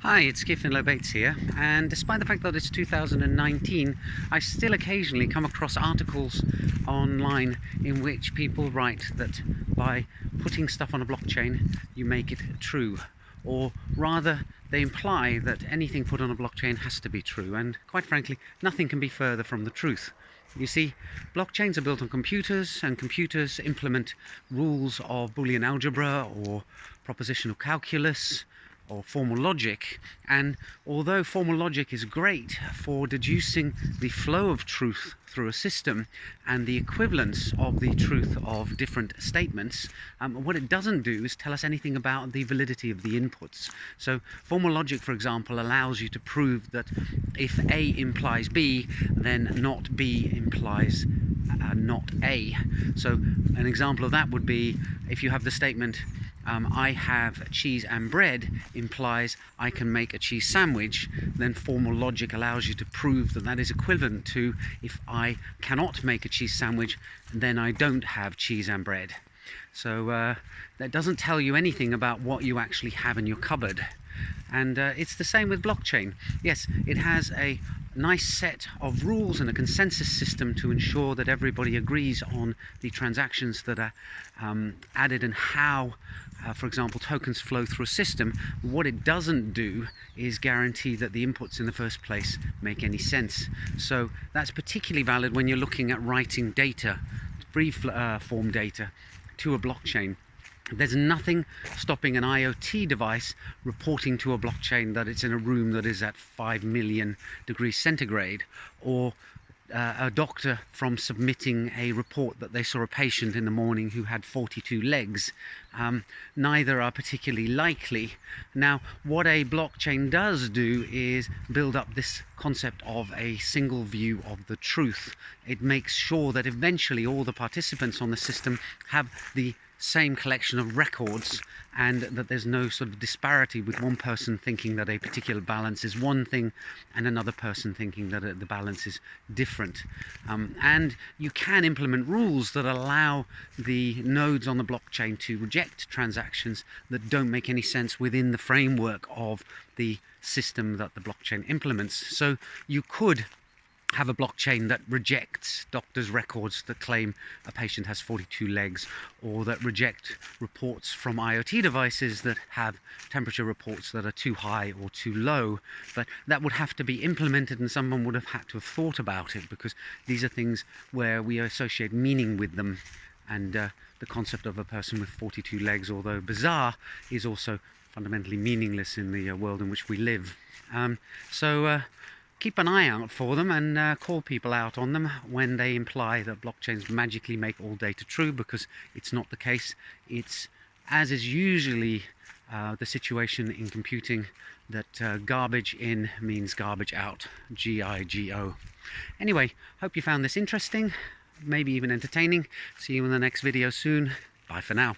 Hi, it's Giffen Lobates here, and despite the fact that it's 2019, I still occasionally come across articles online in which people write that by putting stuff on a blockchain you make it true, or rather they imply that anything put on a blockchain has to be true, and quite frankly nothing can be further from the truth. You see, blockchains are built on computers, and computers implement rules of Boolean algebra or propositional calculus or formal logic, and although formal logic is great for deducing the flow of truth through a system and the equivalence of the truth of different statements, what it doesn't do is tell us anything about the validity of the inputs. So formal logic, for example, allows you to prove that if A implies B, then not B implies not A. So an example of that would be if you have the statement I have cheese and bread implies I can make a cheese sandwich, then formal logic allows you to prove that that is equivalent to if I cannot make a cheese sandwich, then I don't have cheese and bread. So that doesn't tell you anything about what you actually have in your cupboard. And it's the same with blockchain. Yes, it has a nice set of rules and a consensus system to ensure that everybody agrees on the transactions that are added and how, for example, tokens flow through a system. What it doesn't do is guarantee that the inputs in the first place make any sense. So that's particularly valid when you're looking at writing data, free form data, to a blockchain. There's nothing stopping an IoT device reporting to a blockchain that it's in a room that is at 5 million degrees centigrade, or a doctor from submitting a report that they saw a patient in the morning who had 42 legs. Neither are particularly likely. Now, what a blockchain does do is build up this concept of a single view of the truth. It makes sure that eventually all the participants on the system have the same collection of records, and that there's no sort of disparity with one person thinking that a particular balance is one thing and another person thinking that the balance is different. And you can implement rules that allow the nodes on the blockchain to reject transactions that don't make any sense within the framework of the system that the blockchain implements. So you could have a blockchain that rejects doctors' records that claim a patient has 42 legs, or that reject reports from IoT devices that have temperature reports that are too high or too low. But that would have to be implemented, and someone would have had to have thought about it, because these are things where we associate meaning with them. And the concept of a person with 42 legs, although bizarre, is also fundamentally meaningless in the world in which we live. Keep an eye out for them, and call people out on them when they imply that blockchains magically make all data true, because it's not the case. It's, as is usually the situation in computing, that garbage in means garbage out. G-I-G-O. Anyway, hope you found this interesting, maybe even entertaining. See you in the next video soon. Bye for now.